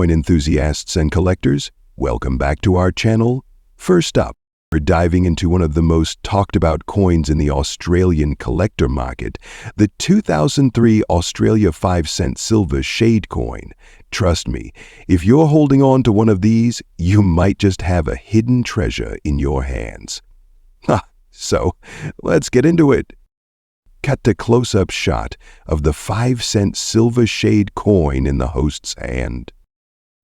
Coin enthusiasts and collectors, welcome back to our channel. First up, we're diving into one of the most talked about coins in the Australian collector market, the 2003 Australia 5-cent silver shade coin. Trust me, if you're holding on to one of these, you might just have a hidden treasure in your hands. So, let's get into it. Cut to close-up shot of the 5-cent silver shade coin in the host's hand.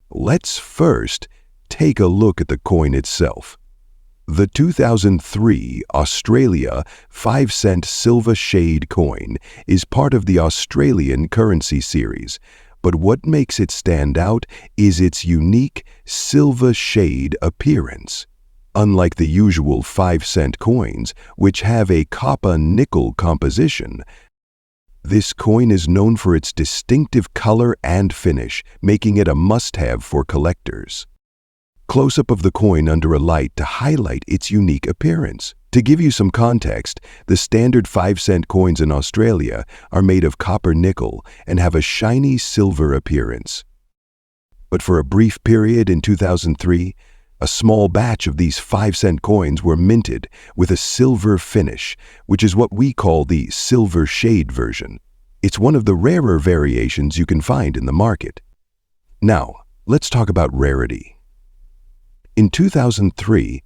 Let's first take a look at the coin itself. The 2003 Australia 5-cent silver shade coin is part of the Australian currency series, but what makes it stand out is its unique silver shade appearance. Unlike the usual 5-cent coins, which have a copper-nickel composition, this coin is known for its distinctive color and finish, making it a must-have for collectors. Close-up of the coin under a light to highlight its unique appearance. To give you some context, the standard 5-cent coins in Australia are made of copper-nickel and have a shiny silver appearance. But for a brief period in 2003, a small batch of these 5-cent coins were minted with a silver finish, which is what we call the silver shade version. It's one of the rarer variations you can find in the market. Now, let's talk about rarity. In 2003,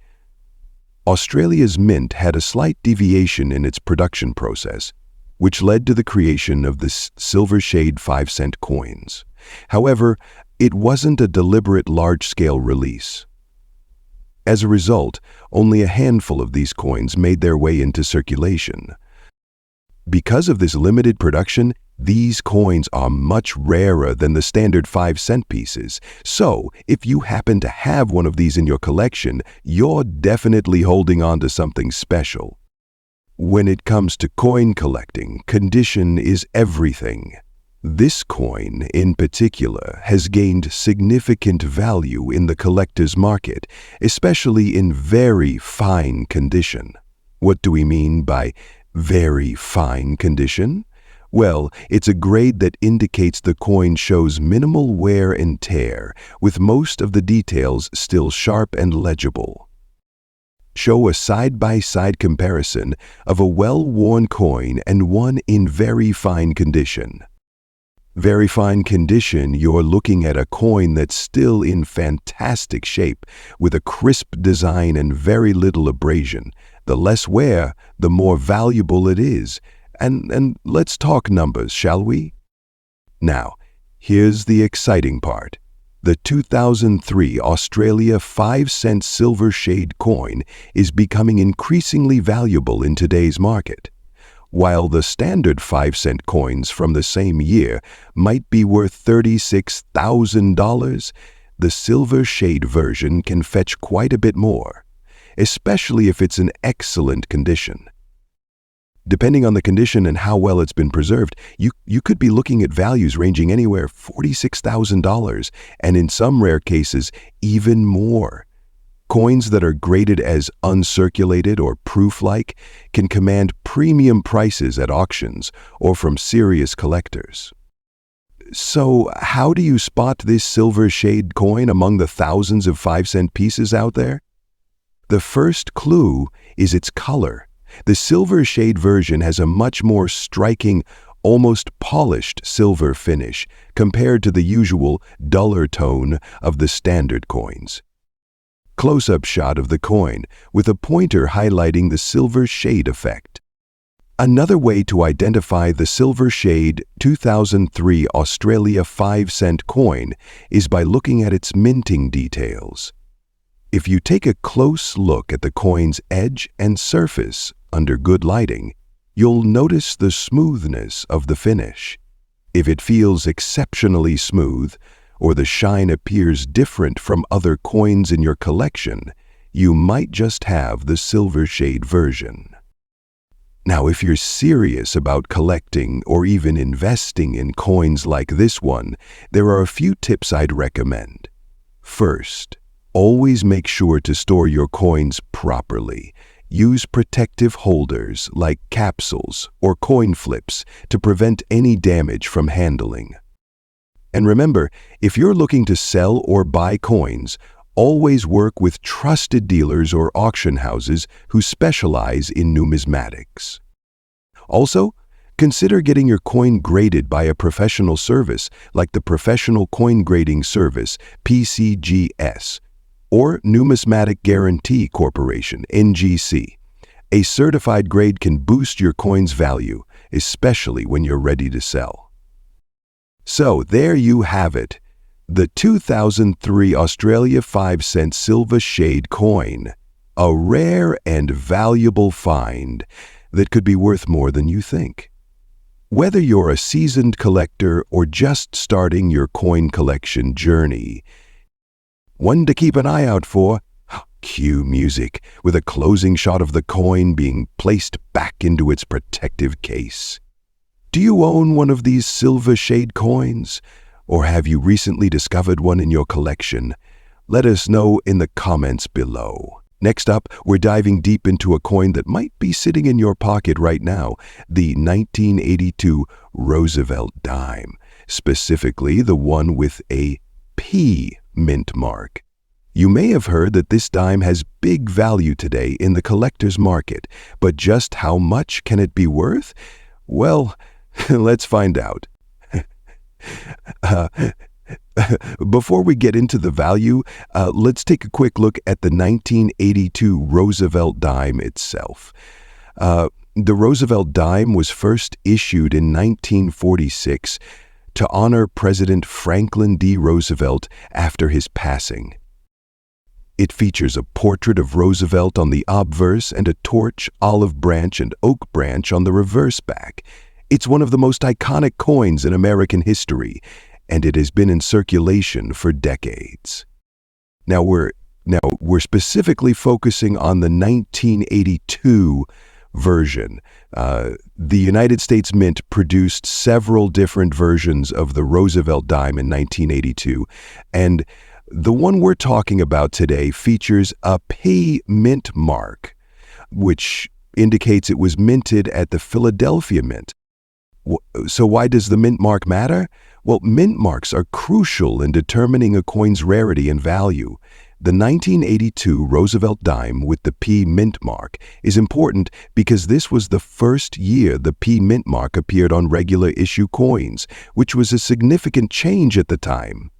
Australia's mint had a slight deviation in its production process, which led to the creation of the silver shade 5-cent coins. However, it wasn't a deliberate large-scale release. As a result, only a handful of these coins made their way into circulation. Because of this limited production, these coins are much rarer than the standard 5-cent pieces, so if you happen to have one of these in your collection, you're definitely holding on to something special. When it comes to coin collecting, condition is everything. This coin, in particular, has gained significant value in the collector's market, especially in very fine condition. What do we mean by very fine condition? Well, it's a grade that indicates the coin shows minimal wear and tear, with most of the details still sharp and legible. Show a side-by-side comparison of a well-worn coin and one in very fine condition. Very fine condition, you're looking at a coin that's still in fantastic shape, with a crisp design and very little abrasion. The less wear, the more valuable it is. And let's talk numbers, shall we? Now, here's the exciting part. The 2003 Australia 5-cent silver shade coin is becoming increasingly valuable in today's market. While the standard 5-cent coins from the same year might be worth $36,000, the silver shade version can fetch quite a bit more, especially if it's in excellent condition. Depending on the condition and how well it's been preserved, you could be looking at values ranging anywhere $46,000, and in some rare cases, even more. Coins that are graded as uncirculated or proof-like can command premium prices at auctions or from serious collectors. So, how do you spot this silver shade coin among the thousands of 5-cent pieces out there? The first clue is its color. The silver shade version has a much more striking, almost polished silver finish compared to the usual duller tone of the standard coins. Close-up shot of the coin with a pointer highlighting the silver shade effect. Another way to identify the silver shade 2003 Australia 5-cent coin is by looking at its minting details. If you take a close look at the coin's edge and surface under good lighting, you'll notice the smoothness of the finish. If it feels exceptionally smooth, or the shine appears different from other coins in your collection, you might just have the silver shade version. Now, if you're serious about collecting or even investing in coins like this one, there are a few tips I'd recommend. First, always make sure to store your coins properly. Use protective holders like capsules or coin flips to prevent any damage from handling. And remember, if you're looking to sell or buy coins, always work with trusted dealers or auction houses who specialize in numismatics. Also, consider getting your coin graded by a professional service like the Professional Coin Grading Service, PCGS, or Numismatic Guarantee Corporation, NGC. A certified grade can boost your coin's value, especially when you're ready to sell. So there you have it, the 2003 Australia 5-cent silver shade coin, a rare and valuable find that could be worth more than you think. Whether you're a seasoned collector or just starting your coin collection journey, one to keep an eye out for, cue music with a closing shot of the coin being placed back into its protective case. Do you own one of these silver shade coins? Or have you recently discovered one in your collection? Let us know in the comments below. Next up, we're diving deep into a coin that might be sitting in your pocket right now, the 1982 Roosevelt dime, specifically the one with a P mint mark. You may have heard that this dime has big value today in the collector's market, but just how much can it be worth? Well, let's find out. Before we get into the value, let's take a quick look at the 1982 Roosevelt dime itself. The Roosevelt dime was first issued in 1946 to honor President Franklin D. Roosevelt after his passing. It features a portrait of Roosevelt on the obverse and a torch, olive branch, and oak branch on the reverse back. It's one of the most iconic coins in American history, and it has been in circulation for decades. Now we're specifically focusing on the 1982 version. The United States Mint produced several different versions of the Roosevelt dime in 1982, and the one we're talking about today features a P mint mark, which indicates it was minted at the Philadelphia Mint. So why does the mint mark matter? Well, mint marks are crucial in determining a coin's rarity and value. The 1982 Roosevelt dime with the P mint mark is important because this was the first year the P mint mark appeared on regular issue coins, which was a significant change at the time.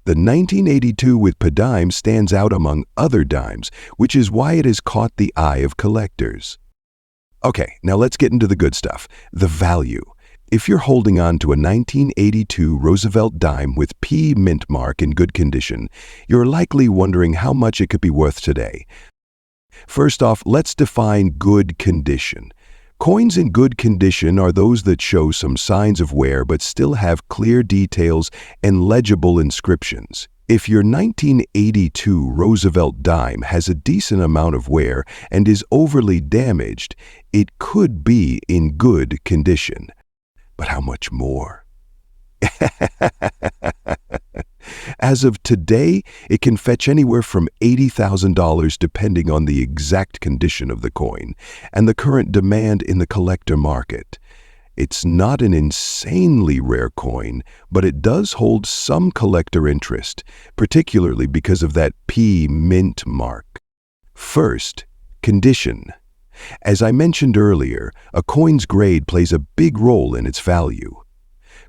The 1982 with P dime stands out among other dimes, which is why it has caught the eye of collectors. Okay, now let's get into the good stuff, the value. If you're holding on to a 1982 Roosevelt dime with P mint mark in good condition, you're likely wondering how much it could be worth today. First off, let's define good condition. Coins in good condition are those that show some signs of wear but still have clear details and legible inscriptions. If your 1982 Roosevelt dime has a decent amount of wear and is overly damaged, it could be in good condition. But how much more? As of today, it can fetch anywhere from $80,000 depending on the exact condition of the coin and the current demand in the collector market. It's not an insanely rare coin, but it does hold some collector interest, particularly because of that P mint mark. First, condition. As I mentioned earlier, a coin's grade plays a big role in its value.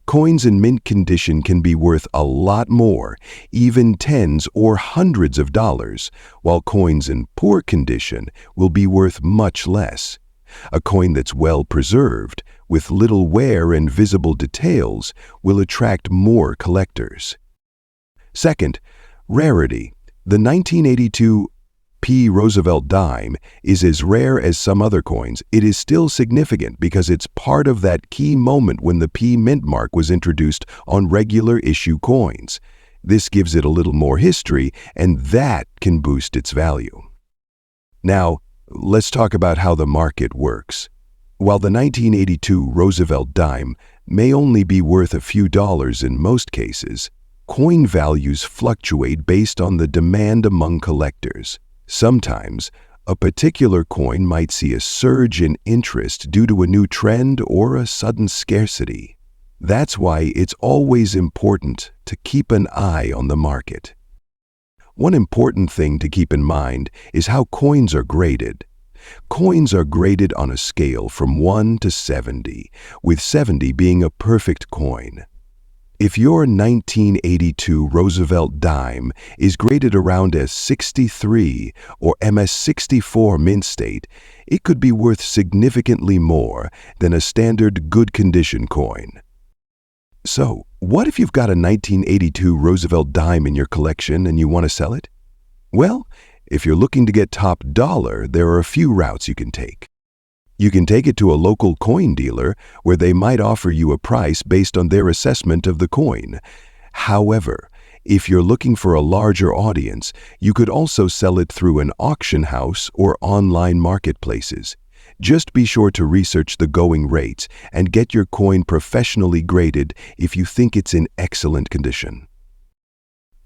Coins in mint condition can be worth a lot more, even tens or hundreds of dollars, while coins in poor condition will be worth much less. A coin that's well preserved, with little wear and visible details, will attract more collectors. Second, rarity. The 1982 P Roosevelt dime is as rare as some other coins. It is still significant because it's part of that key moment when the P mint mark was introduced on regular issue coins. This gives it a little more history, and that can boost its value. Now, let's talk about how the market works. While the 1982 Roosevelt dime may only be worth a few dollars in most cases, coin values fluctuate based on the demand among collectors. Sometimes, a particular coin might see a surge in interest due to a new trend or a sudden scarcity. That's why it's always important to keep an eye on the market. One important thing to keep in mind is how coins are graded. Coins are graded on a scale from 1 to 70, with 70 being a perfect coin. If your 1982 Roosevelt dime is graded around a 63 or MS-64 mint state, it could be worth significantly more than a standard good condition coin. So, what if you've got a 1982 Roosevelt dime in your collection and you want to sell it? Well, if you're looking to get top dollar, there are a few routes you can take. You can take it to a local coin dealer where they might offer you a price based on their assessment of the coin. However, if you're looking for a larger audience, you could also sell it through an auction house or online marketplaces. Just be sure to research the going rates and get your coin professionally graded if you think it's in excellent condition.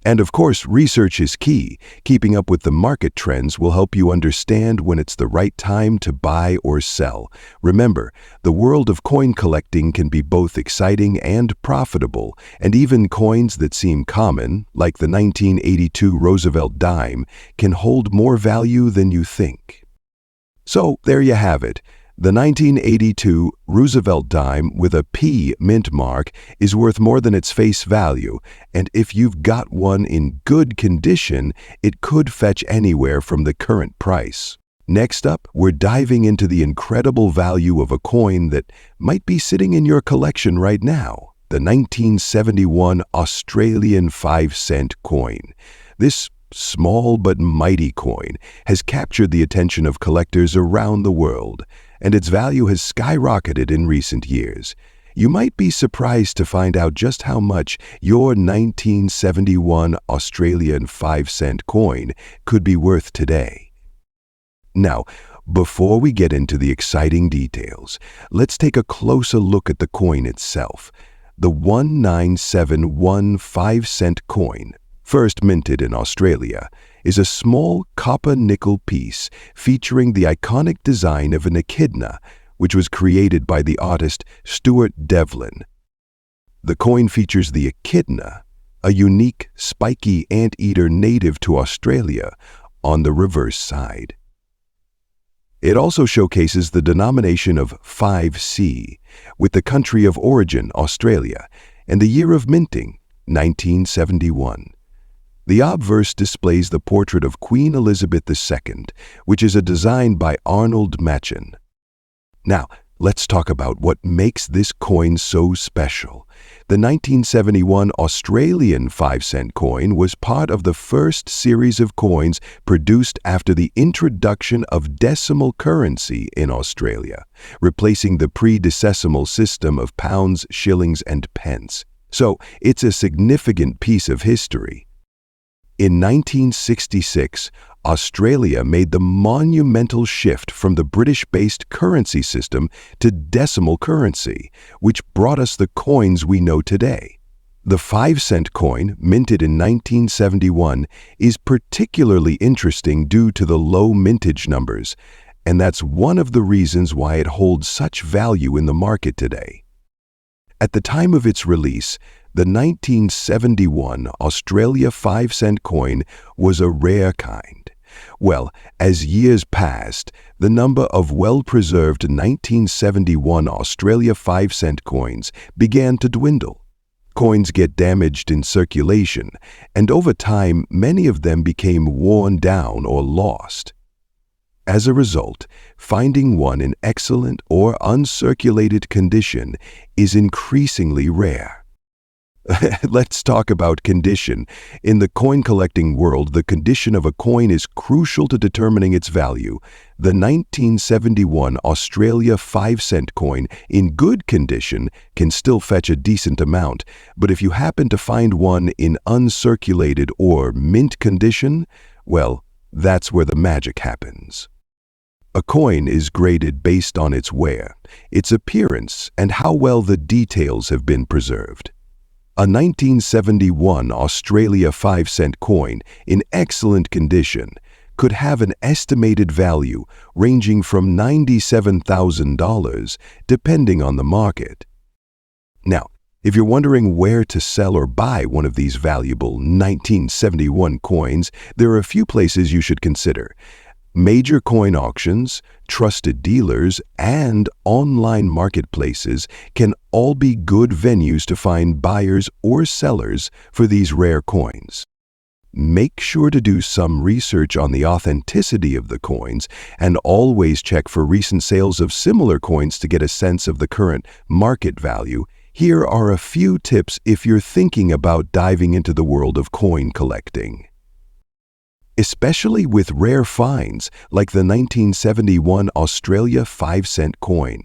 And of course, research is key. Keeping up with the market trends will help you understand when it's the right time to buy or sell. Remember, the world of coin collecting can be both exciting and profitable, and even coins that seem common, like the 1982 Roosevelt dime, can hold more value than you think. So, there you have it. The 1982 Roosevelt dime with a P mint mark is worth more than its face value, and if you've got one in good condition, it could fetch anywhere from the current price. Next up, we're diving into the incredible value of a coin that might be sitting in your collection right now, the 1971 Australian 5-cent coin. This small but mighty coin has captured the attention of collectors around the world, and its value has skyrocketed in recent years. You might be surprised to find out just how much your 1971 Australian 5-cent coin could be worth today. Now, before we get into the exciting details, let's take a closer look at the coin itself. The 1971 5-cent coin, first minted in Australia, is a small copper-nickel piece featuring the iconic design of an echidna, which was created by the artist Stuart Devlin. The coin features the echidna, a unique, spiky anteater native to Australia, on the reverse side. It also showcases the denomination of 5C, with the country of origin, Australia, and the year of minting, 1971. The obverse displays the portrait of Queen Elizabeth II, which is a design by Arnold Machen. Now, let's talk about what makes this coin so special. The 1971 Australian 5-cent coin was part of the first series of coins produced after the introduction of decimal currency in Australia, replacing the pre-decimal system of pounds, shillings, and pence. So, it's a significant piece of history. In 1966, Australia made the monumental shift from the British-based currency system to decimal currency, which brought us the coins we know today. The 5-cent coin, minted in 1971, is particularly interesting due to the low mintage numbers, and that's one of the reasons why it holds such value in the market today. At the time of its release, the 1971 Australia 5-cent coin was a rare kind. Well, as years passed, the number of well-preserved 1971 Australia 5-cent coins began to dwindle. Coins get damaged in circulation, and over time, many of them became worn down or lost. As a result, finding one in excellent or uncirculated condition is increasingly rare. Let's talk about condition. In the coin collecting world, the condition of a coin is crucial to determining its value. The 1971 Australia 5-cent coin in good condition can still fetch a decent amount, but if you happen to find one in uncirculated or mint condition, well, that's where the magic happens. A coin is graded based on its wear, its appearance, and how well the details have been preserved. A 1971 Australia 5-cent coin in excellent condition could have an estimated value ranging from $97,000 depending on the market. Now, If you're wondering where to sell or buy one of these valuable 1971 coins, there are a few places you should consider. Major coin auctions, trusted dealers, and online marketplaces can all be good venues to find buyers or sellers for these rare coins. Make sure to do some research on the authenticity of the coins and always check for recent sales of similar coins to get a sense of the current market value. Here are a few tips if you're thinking about diving into the world of coin collecting. Especially with rare finds like the 1971 Australia 5-cent coin.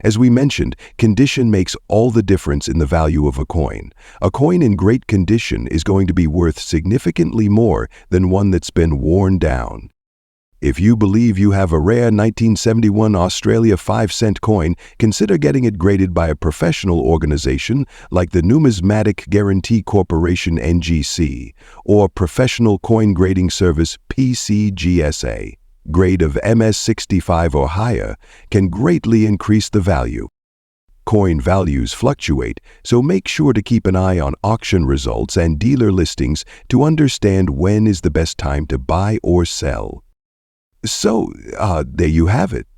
As we mentioned, condition makes all the difference in the value of a coin. A coin in great condition is going to be worth significantly more than one that's been worn down. If you believe you have a rare 1971 Australia 5-cent coin, consider getting it graded by a professional organization like the Numismatic Guarantee Corporation NGC or Professional Coin Grading Service PCGSA. Grade of MS65 or higher can greatly increase the value. Coin values fluctuate, so make sure to keep an eye on auction results and dealer listings to understand when is the best time to buy or sell. So, there you have it.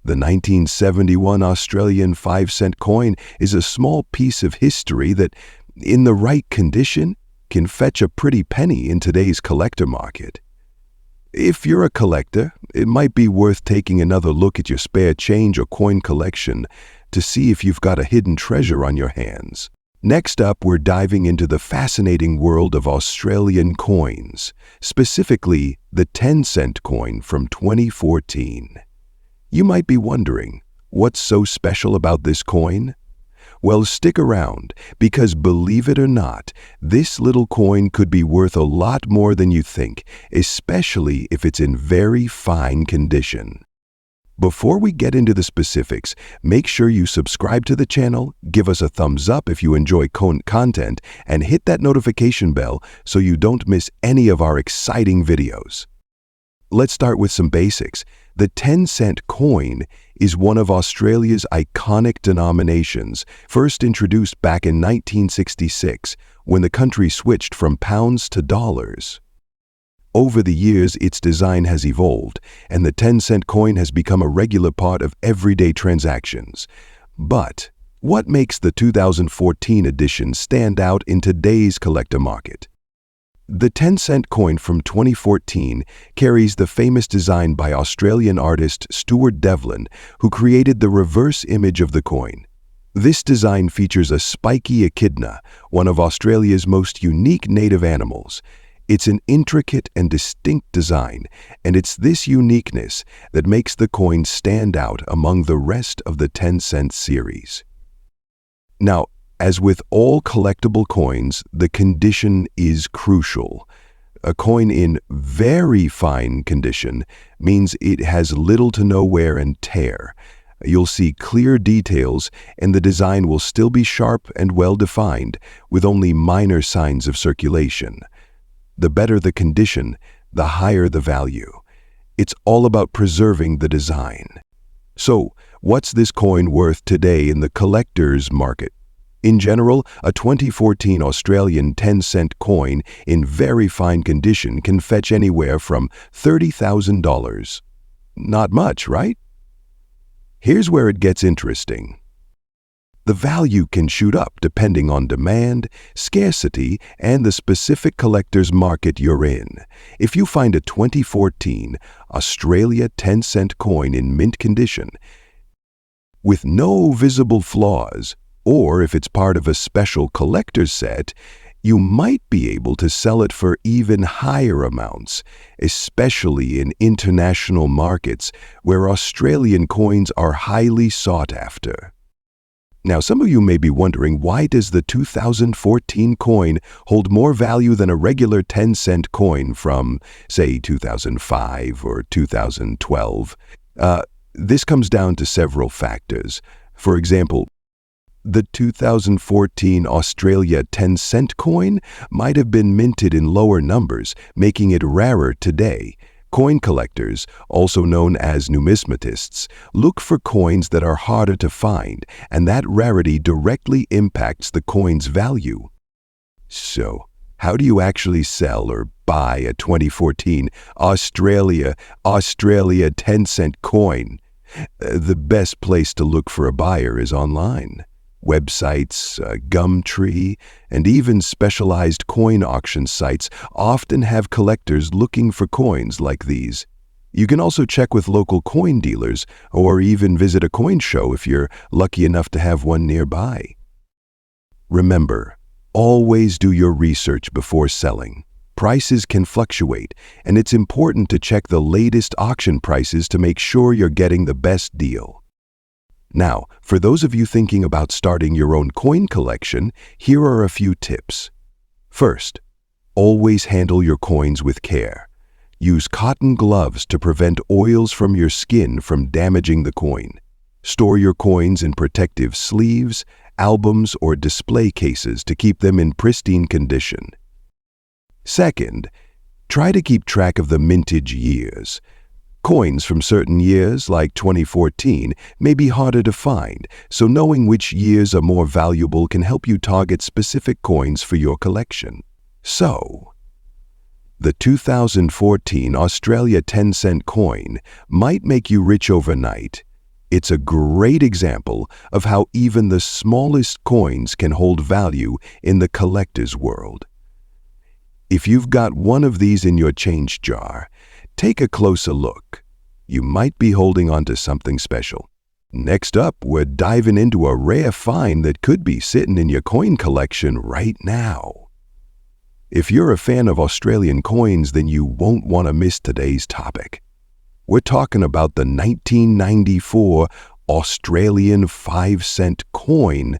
The 1971 Australian 5-cent coin is a small piece of history that, in the right condition, can fetch a pretty penny in today's collector market. If you're a collector, it might be worth taking another look at your spare change or coin collection to see if you've got a hidden treasure on your hands. Next up, we're diving into the fascinating world of Australian coins, specifically the 10-cent coin from 2014. You might be wondering, what's so special about this coin? Well, stick around, because believe it or not, this little coin could be worth a lot more than you think, especially if it's in very fine condition. Before we get into the specifics, make sure you subscribe to the channel, give us a thumbs up if you enjoy content, and hit that notification bell so you don't miss any of our exciting videos. Let's start with some basics. The 10-cent coin is one of Australia's iconic denominations, first introduced back in 1966 when the country switched from pounds to dollars. Over the years, its design has evolved, and the 10-cent coin has become a regular part of everyday transactions. But what makes the 2014 edition stand out in today's collector market? The 10-cent coin from 2014 carries the famous design by Australian artist Stuart Devlin, who created the reverse image of the coin. This design features a spiky echidna, one of Australia's most unique native animals. It's an intricate and distinct design, and it's this uniqueness that makes the coin stand out among the rest of the 10-cent series. Now, as with all collectible coins, the condition is crucial. A coin in very fine condition means it has little to no wear and tear. You'll see clear details, and the design will still be sharp and well-defined, with only minor signs of circulation. The better the condition, the higher the value. It's all about preserving the design. So, what's this coin worth today in the collector's market? In general, a 2014 Australian 10-cent coin in very fine condition can fetch anywhere from $30,000. Not much, right? Here's where it gets interesting. The value can shoot up depending on demand, scarcity, and the specific collector's market you're in. If you find a 2014 Australia 10-cent coin in mint condition with no visible flaws, or if it's part of a special collector's set, you might be able to sell it for even higher amounts, especially in international markets where Australian coins are highly sought after. Now, some of you may be wondering, why does the 2014 coin hold more value than a regular 10-cent coin from, say, 2005 or 2012? This comes down to several factors. For example, the 2014 Australia 10-cent coin might have been minted in lower numbers, making it rarer today. Coin collectors, also known as numismatists, look for coins that are harder to find, and that rarity directly impacts the coin's value. So, how do you actually sell or buy a 2014 Australia 10-cent coin? The best place to look for a buyer is online. Websites, Gumtree, and even specialized coin auction sites often have collectors looking for coins like these. You can also check with local coin dealers or even visit a coin show if you're lucky enough to have one nearby. Remember, always do your research before selling. Prices can fluctuate, and it's important to check the latest auction prices to make sure you're getting the best deal. Now, for those of you thinking about starting your own coin collection, here are a few tips. First, always handle your coins with care. Use cotton gloves to prevent oils from your skin from damaging the coin. Store your coins in protective sleeves, albums, or display cases to keep them in pristine condition. Second, try to keep track of the mintage years. Coins from certain years, like 2014, may be harder to find, so knowing which years are more valuable can help you target specific coins for your collection. So, the 2014 Australia 10-cent coin might make you rich overnight. It's a great example of how even the smallest coins can hold value in the collector's world. If you've got one of these in your change jar, take a closer look. You might be holding on to something special. Next up, we're diving into a rare find that could be sitting in your coin collection right now. If you're a fan of Australian coins, then you won't want to miss today's topic. We're talking about the 1994 Australian 5-cent coin,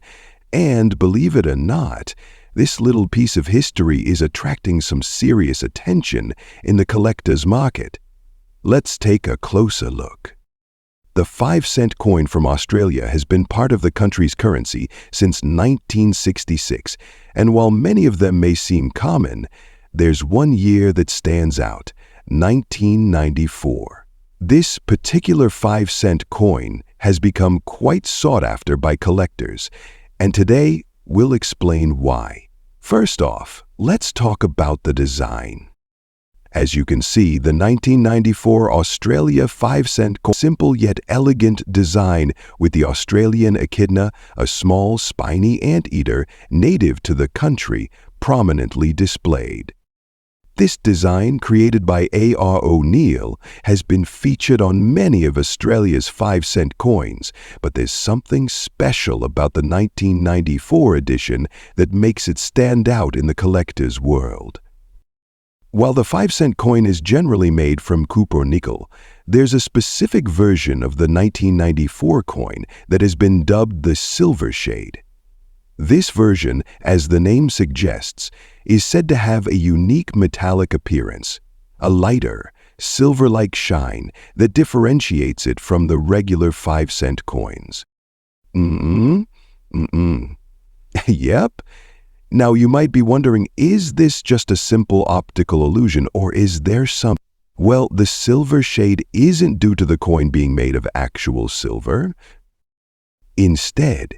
and believe it or not, this little piece of history is attracting some serious attention in the collector's market. Let's take a closer look. The 5-cent coin from Australia has been part of the country's currency since 1966, and while many of them may seem common, there's one year that stands out, 1994. This particular 5-cent coin has become quite sought after by collectors, and today we'll explain why. First off, let's talk about the design. As you can see, the 1994 Australia 5-cent coin, simple yet elegant design with the Australian echidna, a small spiny anteater native to the country, prominently displayed. This design, created by A.R. O'Neill, has been featured on many of Australia's 5-cent coins, but there's something special about the 1994 edition that makes it stand out in the collector's world. While the 5-cent coin is generally made from copper or nickel, there's a specific version of the 1994 coin that has been dubbed the silver shade. This version, as the name suggests, is said to have a unique metallic appearance, a lighter, silver-like shine that differentiates it from the regular 5-cent coins. Yep. Now you might be wondering, is this just a simple optical illusion, or is there something? Well, the silver shade isn't due to the coin being made of actual silver. Instead,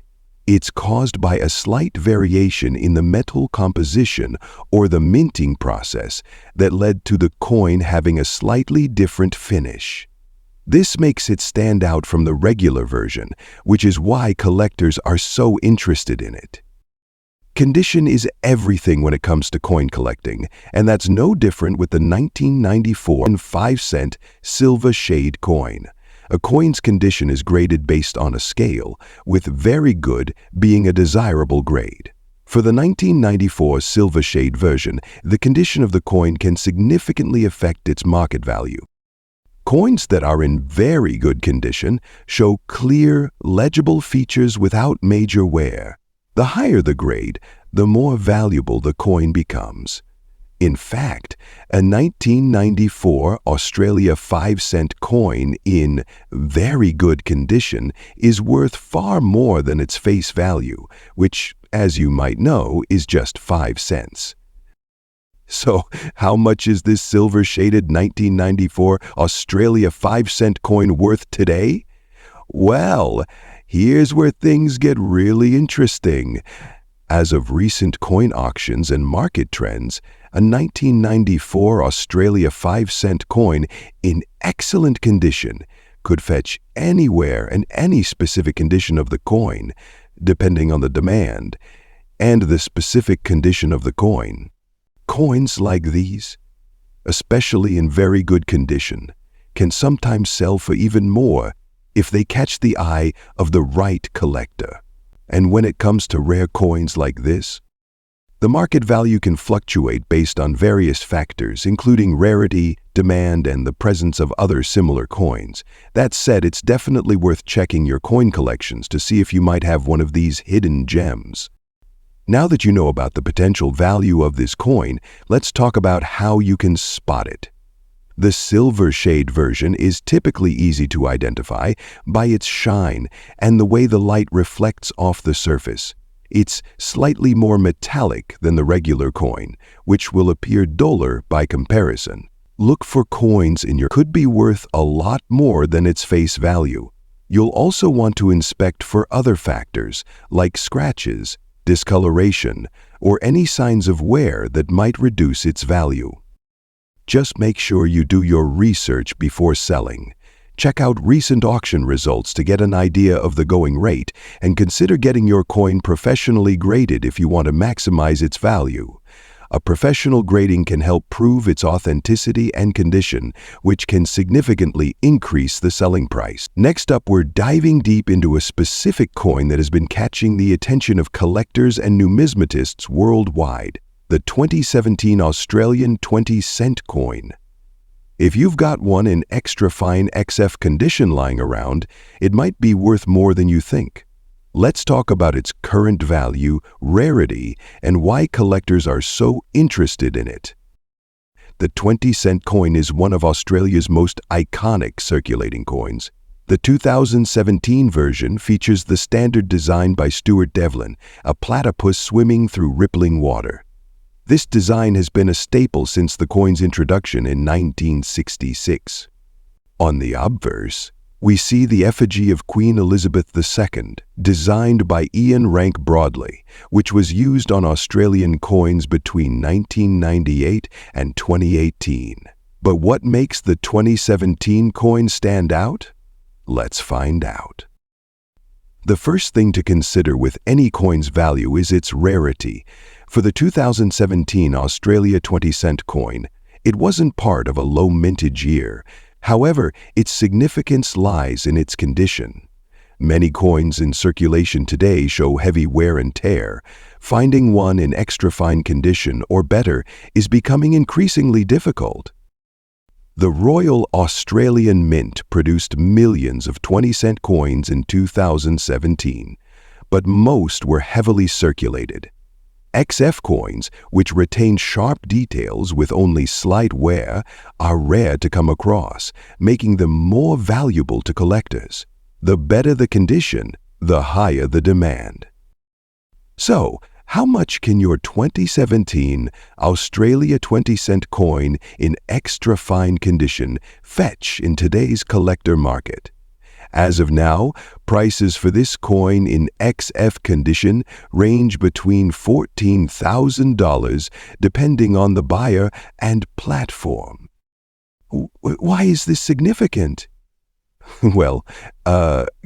it's caused by a slight variation in the metal composition or the minting process that led to the coin having a slightly different finish. This makes it stand out from the regular version, which is why collectors are so interested in it. Condition is everything when it comes to coin collecting, and that's no different with the 1994 5-cent silver shade coin. A coin's condition is graded based on a scale, with very good being a desirable grade. For the 1994 silver shade version, the condition of the coin can significantly affect its market value. Coins that are in very good condition show clear, legible features without major wear. The higher the grade, the more valuable the coin becomes. In fact, a 1994 Australia 5-cent coin in very good condition is worth far more than its face value, which, as you might know, is just 5 cents. So, how much is this silver-shaded 1994 Australia 5-cent coin worth today? Well, here's where things get really interesting. As of recent coin auctions and market trends, a 1994 Australia 5-cent coin in excellent condition could fetch anywhere in any specific condition of the coin, depending on the demand and the specific condition of the coin. Coins like these, especially in very good condition, can sometimes sell for even more if they catch the eye of the right collector. And when it comes to rare coins like this, the market value can fluctuate based on various factors, including rarity, demand, and the presence of other similar coins. That said, it's definitely worth checking your coin collections to see if you might have one of these hidden gems. Now that you know about the potential value of this coin, let's talk about how you can spot it. The silver shade version is typically easy to identify by its shine and the way the light reflects off the surface. It's slightly more metallic than the regular coin, which will appear duller by comparison. Look for coins in your could be worth a lot more than its face value. You'll also want to inspect for other factors like scratches, discoloration, or any signs of wear that might reduce its value. Just make sure you do your research before selling. Check out recent auction results to get an idea of the going rate, and consider getting your coin professionally graded if you want to maximize its value. A professional grading can help prove its authenticity and condition, which can significantly increase the selling price. Next up, we're diving deep into a specific coin that has been catching the attention of collectors and numismatists worldwide. The 2017 Australian 20-cent coin. If you've got one in extra fine XF condition lying around, it might be worth more than you think. Let's talk about its current value, rarity, and why collectors are so interested in it. The 20-cent coin is one of Australia's most iconic circulating coins. The 2017 version features the standard design by Stuart Devlin, a platypus swimming through rippling water. This design has been a staple since the coin's introduction in 1966. On the obverse, we see the effigy of Queen Elizabeth II, designed by Ian Rank Broadley, which was used on Australian coins between 1998 and 2018. But what makes the 2017 coin stand out? Let's find out. The first thing to consider with any coin's value is its rarity. For the 2017 Australia 20-cent coin, it wasn't part of a low mintage year. However, its significance lies in its condition. Many coins in circulation today show heavy wear and tear. Finding one in extra fine condition or better is becoming increasingly difficult. The Royal Australian Mint produced millions of 20-cent coins in 2017, but most were heavily circulated. XF coins, which retain sharp details with only slight wear, are rare to come across, making them more valuable to collectors. The better the condition, the higher the demand. So, how much can your 2017 Australia 20-cent coin in extra fine condition fetch in today's collector market? As of now, prices for this coin in XF condition range between $14,000 depending on the buyer and platform. Why is this significant? Well,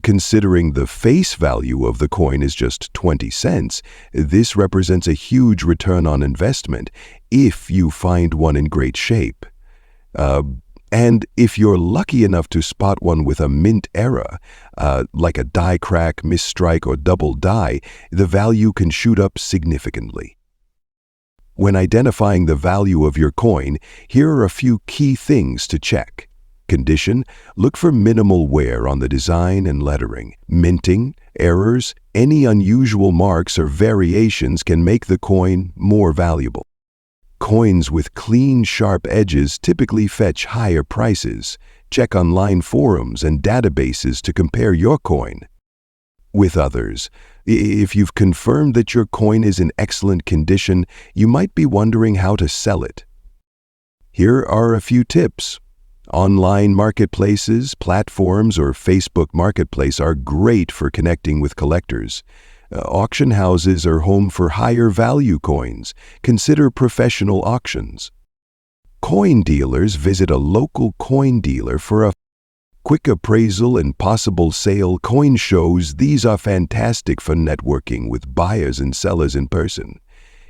considering the face value of the coin is just 20 cents, this represents a huge return on investment if you find one in great shape. And if you're lucky enough to spot one with a mint error, like a die crack, misstrike, or double die, the value can shoot up significantly. When identifying the value of your coin, here are a few key things to check. Condition: look for minimal wear on the design and lettering. Minting, errors, any unusual marks or variations can make the coin more valuable. Coins with clean, sharp edges typically fetch higher prices. Check online forums and databases to compare your coin with others. If you've confirmed that your coin is in excellent condition, you might be wondering how to sell it. Here are a few tips. Online marketplaces, platforms, or Facebook Marketplace are great for connecting with collectors. Auction houses are home for higher value coins. Consider professional auctions. Coin dealers visit a local coin dealer for a quick appraisal and possible sale. Coin shows, these are fantastic for networking with buyers and sellers in person.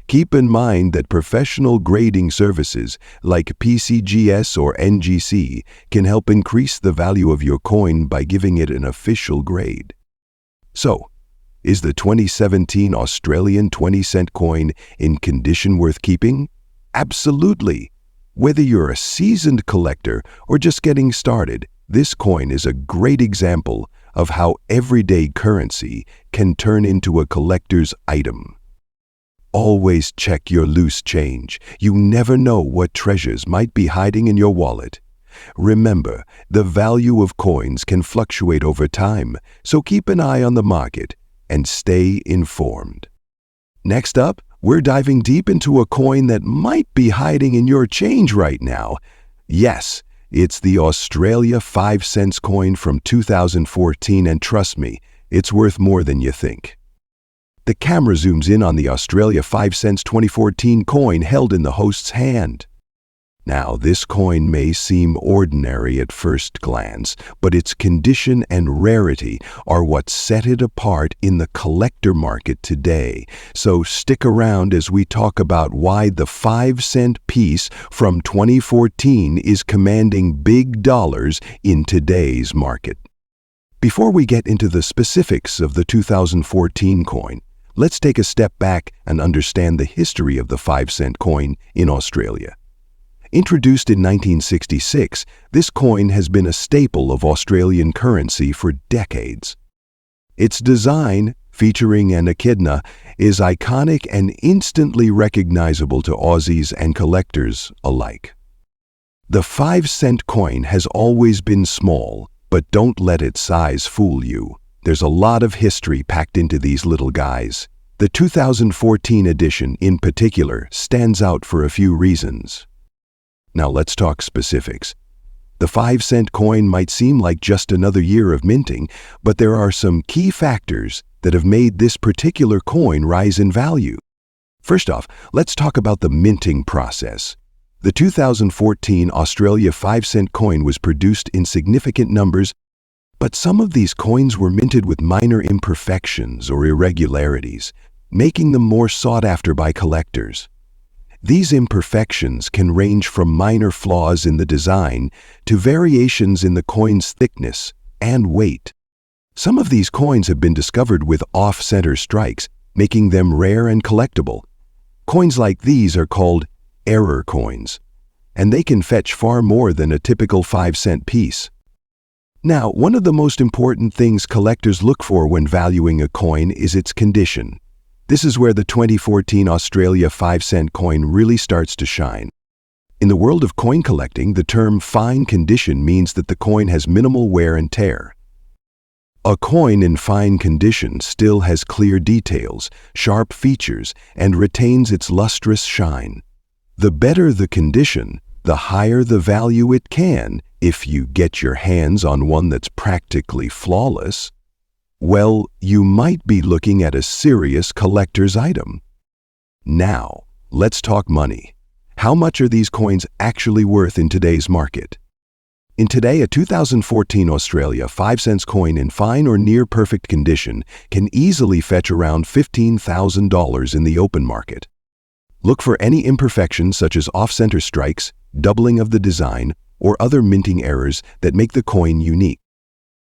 Keep in mind that professional grading services like PCGS or NGC can help increase the value of your coin by giving it an official grade. So, is the 2017 Australian 20-cent coin in condition worth keeping? Absolutely! Whether you're a seasoned collector or just getting started, this coin is a great example of how everyday currency can turn into a collector's item. Always check your loose change. You never know what treasures might be hiding in your wallet. Remember, the value of coins can fluctuate over time, so keep an eye on the market and stay informed. Next up, we're diving deep into a coin that might be hiding in your change right now. Yes, it's the Australia 5 cents coin from 2014, and trust me, it's worth more than you think. The camera zooms in on the Australia 5 cents 2014 coin held in the host's hand. Now, this coin may seem ordinary at first glance, but its condition and rarity are what set it apart in the collector market today. So stick around as we talk about why the 5-cent piece from 2014 is commanding big dollars in today's market. Before we get into the specifics of the 2014 coin, let's take a step back and understand the history of the 5-cent coin in Australia. Introduced in 1966, this coin has been a staple of Australian currency for decades. Its design, featuring an echidna, is iconic and instantly recognizable to Aussies and collectors alike. The 5-cent coin has always been small, but don't let its size fool you. There's a lot of history packed into these little guys. The 2014 edition, in particular, stands out for a few reasons. Now let's talk specifics. The 5-cent coin might seem like just another year of minting, but there are some key factors that have made this particular coin rise in value. First off, let's talk about the minting process. The 2014 Australia 5-cent coin was produced in significant numbers, but some of these coins were minted with minor imperfections or irregularities, making them more sought after by collectors. These imperfections can range from minor flaws in the design to variations in the coin's thickness and weight. Some of these coins have been discovered with off-center strikes, making them rare and collectible. Coins like these are called error coins, and they can fetch far more than a typical 5-cent piece. Now, one of the most important things collectors look for when valuing a coin is its condition. This is where the 2014 Australia 5-cent coin really starts to shine. In the world of coin collecting, the term fine condition means that the coin has minimal wear and tear. A coin in fine condition still has clear details, sharp features, and retains its lustrous shine. The better the condition, the higher the value it can. If you get your hands on one that's practically flawless, well, you might be looking at a serious collector's item. Now, let's talk money. How much are these coins actually worth in today's market? In today, a 2014 Australia 5 cents coin in fine or near perfect condition can easily fetch around $15,000 in the open market. Look for any imperfections such as off-center strikes, doubling of the design, or other minting errors that make the coin unique.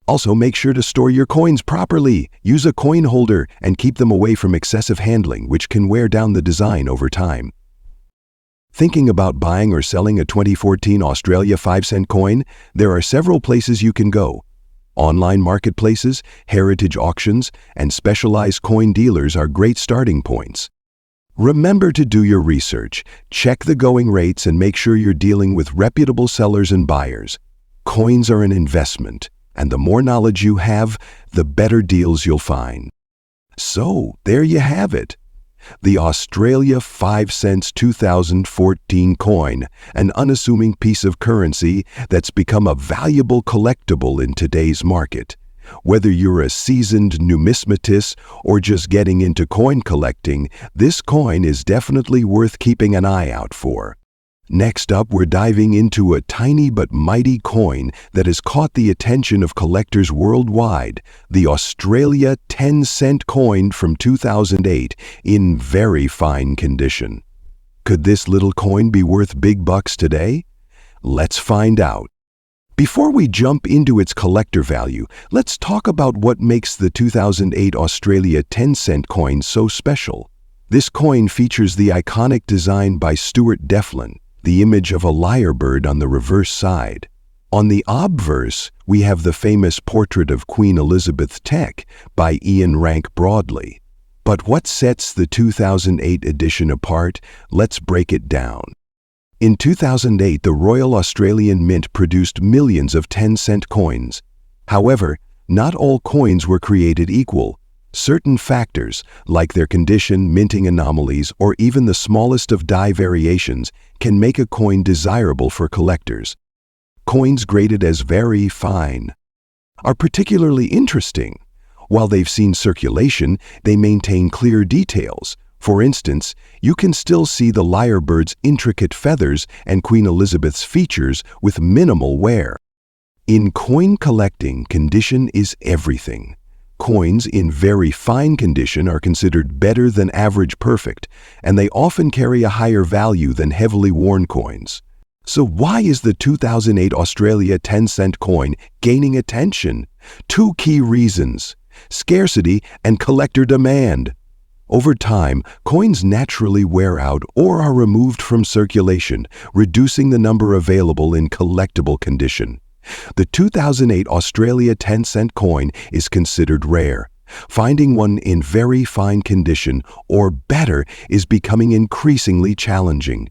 Also, make sure to store your coins properly. Use a coin holder and keep them away from excessive handling, which can wear down the design over time. Thinking about buying or selling a 2014 Australia 5-cent coin? There are several places you can go. Online marketplaces, heritage auctions, and specialized coin dealers are great starting points. Remember to do your research, check the going rates, and make sure you're dealing with reputable sellers and buyers. Coins are an investment, and the more knowledge you have, the better deals you'll find. So, there you have it. The Australia 5 cents 2014 coin, an unassuming piece of currency that's become a valuable collectible in today's market. Whether you're a seasoned numismatist or just getting into coin collecting, this coin is definitely worth keeping an eye out for. Next up, we're diving into a tiny but mighty coin that has caught the attention of collectors worldwide, the Australia 10-cent coin from 2008, in very fine condition. Could this little coin be worth big bucks today? Let's find out. Before we jump into its collector value, let's talk about what makes the 2008 Australia 10-cent coin so special. This coin features the iconic design by Stuart Devlin, the image of a lyrebird on the reverse side. On the obverse, we have the famous portrait of Queen Elizabeth II by Ian Rank Broadley. But what sets the 2008 edition apart? Let's break it down. In 2008, the Royal Australian Mint produced millions of 10-cent coins. However, not all coins were created equal. Certain factors, like their condition, minting anomalies, or even the smallest of die variations, can make a coin desirable for collectors. Coins graded as very fine are particularly interesting. While they've seen circulation, they maintain clear details. For instance, you can still see the lyrebird's intricate feathers and Queen Elizabeth's features with minimal wear. In coin collecting, condition is everything. Coins in very fine condition are considered better than average perfect, and they often carry a higher value than heavily worn coins. So why is the 2008 Australia 10-cent coin gaining attention? Two key reasons: scarcity and collector demand. Over time, coins naturally wear out or are removed from circulation, reducing the number available in collectible condition. The 2008 Australia 10-cent coin is considered rare. Finding one in very fine condition, or better, is becoming increasingly challenging.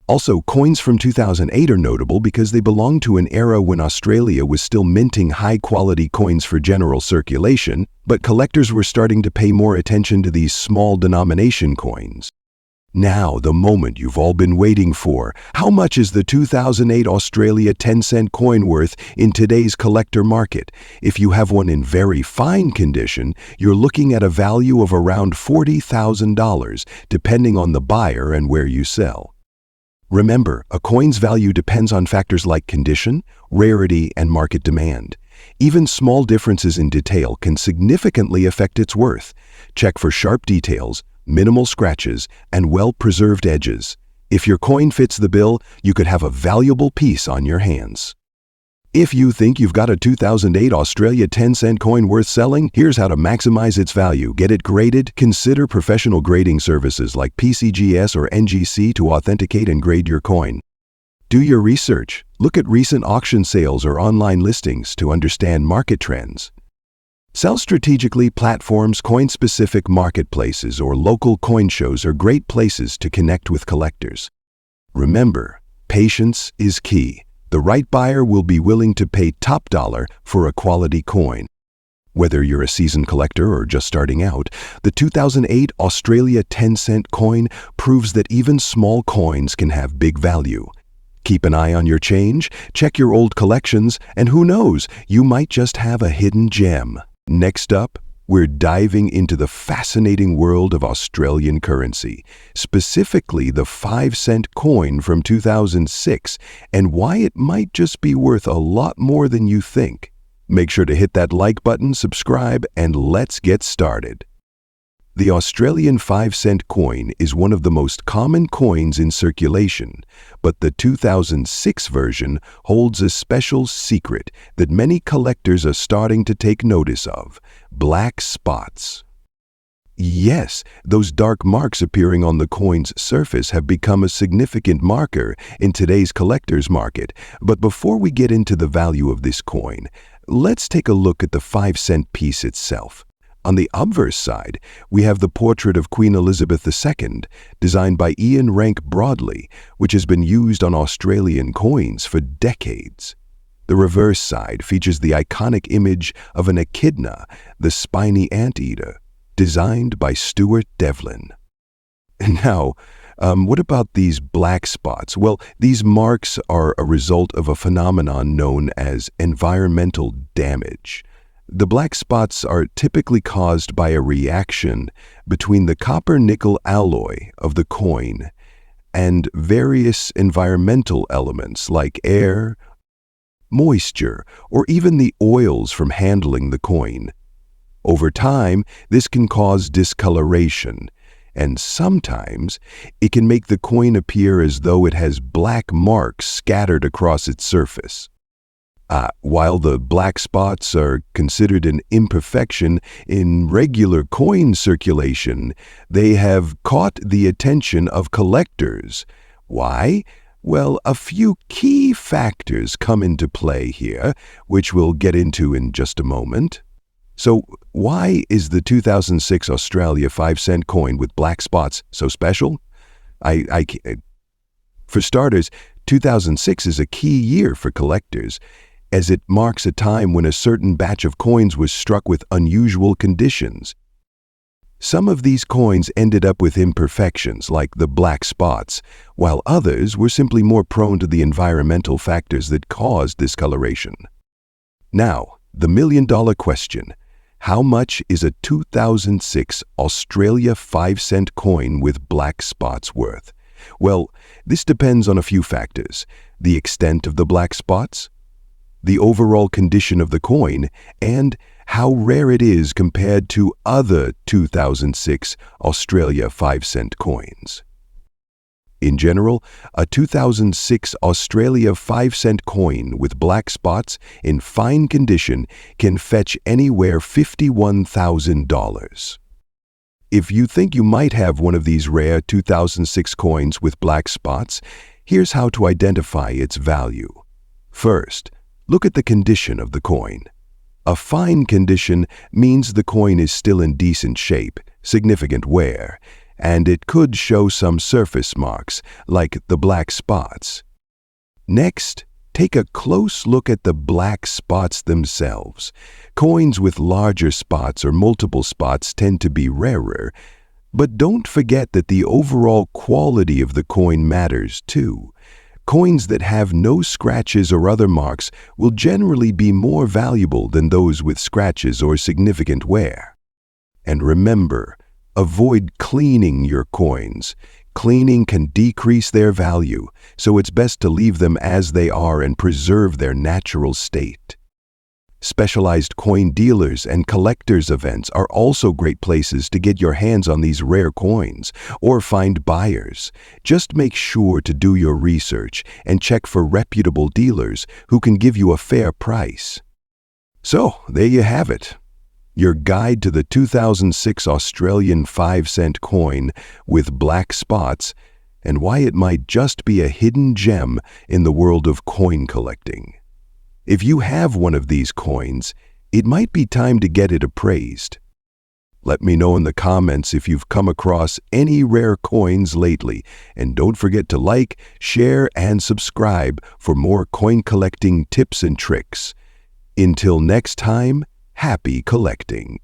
Also, coins from 2008 are notable because they belong to an era when Australia was still minting high-quality coins for general circulation, but collectors were starting to pay more attention to these small denomination coins. Now, the moment you've all been waiting for. How much is the 2008 Australia 10-cent coin worth in today's collector market? If you have one in very fine condition, you're looking at a value of around $40,000, depending on the buyer and where you sell. Remember, a coin's value depends on factors like condition, rarity, and market demand. Even small differences in detail can significantly affect its worth. Check for sharp details, minimal scratches, and well-preserved edges. If your coin fits the bill, you could have a valuable piece on your hands. If you think you've got a 2008 Australia 10-cent coin worth selling, here's how to maximize its value. Get it graded. Consider professional grading services like PCGS or NGC to authenticate and grade your coin. Do your research. Look at recent auction sales or online listings to understand market trends. Sell strategically. Platforms, coin-specific marketplaces, or local coin shows are great places to connect with collectors. Remember, patience is key. The right buyer will be willing to pay top dollar for a quality coin. Whether you're a seasoned collector or just starting out, the 2008 Australia 10-cent coin proves that even small coins can have big value. Keep an eye on your change, check your old collections, and who knows, you might just have a hidden gem. Next up, we're diving into the fascinating world of Australian currency, specifically the 5-cent coin from 2006, and why it might just be worth a lot more than you think. Make sure to hit that like button, subscribe, and let's get started. The Australian 5-cent coin is one of the most common coins in circulation, but the 2006 version holds a special secret that many collectors are starting to take notice of: black spots. Yes, those dark marks appearing on the coin's surface have become a significant marker in today's collector's market. But before we get into the value of this coin, let's take a look at the 5-cent piece itself. On the obverse side, we have the portrait of Queen Elizabeth II, designed by Ian Rank Broadley, which has been used on Australian coins for decades. The reverse side features the iconic image of an echidna, the spiny anteater. designed by Stuart Devlin. Now, what about these black spots? Well, these marks are a result of a phenomenon known as environmental damage. The black spots are typically caused by a reaction between the copper-nickel alloy of the coin and various environmental elements like air, moisture, or even the oils from handling the coin. Over time, this can cause discoloration, and sometimes it can make the coin appear as though it has black marks scattered across its surface. While the black spots are considered an imperfection in regular coin circulation, they have caught the attention of collectors. Why? Well, a few key factors come into play here, which we'll get into in just a moment. So, why is the 2006 Australia 5-cent coin with black spots so special? For starters, 2006 is a key year for collectors, as it marks a time when a certain batch of coins was struck with unusual conditions. Some of these coins ended up with imperfections, like the black spots, while others were simply more prone to the environmental factors that caused discoloration. Now, the million-dollar question: how much is a 2006 Australia 5-cent coin with black spots worth? Well, this depends on a few factors: the extent of the black spots, the overall condition of the coin, and how rare it is compared to other 2006 Australia 5-cent coins. In general, a 2006 Australia 5-cent coin with black spots in fine condition can fetch anywhere $51,000. If you think you might have one of these rare 2006 coins with black spots, here's how to identify its value. First, look at the condition of the coin. A fine condition means the coin is still in decent shape, significant wear, and it could show some surface marks, like the black spots. Next, take a close look at the black spots themselves. Coins with larger spots or multiple spots tend to be rarer, but don't forget that the overall quality of the coin matters too. Coins that have no scratches or other marks will generally be more valuable than those with scratches or significant wear. And remember, avoid cleaning your coins. Cleaning can decrease their value, so it's best to leave them as they are and preserve their natural state. Specialized coin dealers and collectors' events are also great places to get your hands on these rare coins or find buyers. Just make sure to do your research and check for reputable dealers who can give you a fair price. So, there you have it. Your guide to the 2006 Australian 5-cent coin with black spots and why it might just be a hidden gem in the world of coin collecting. If you have one of these coins, it might be time to get it appraised. Let me know in the comments if you've come across any rare coins lately, and don't forget to like, share, and subscribe for more coin collecting tips and tricks. Until next time, happy collecting.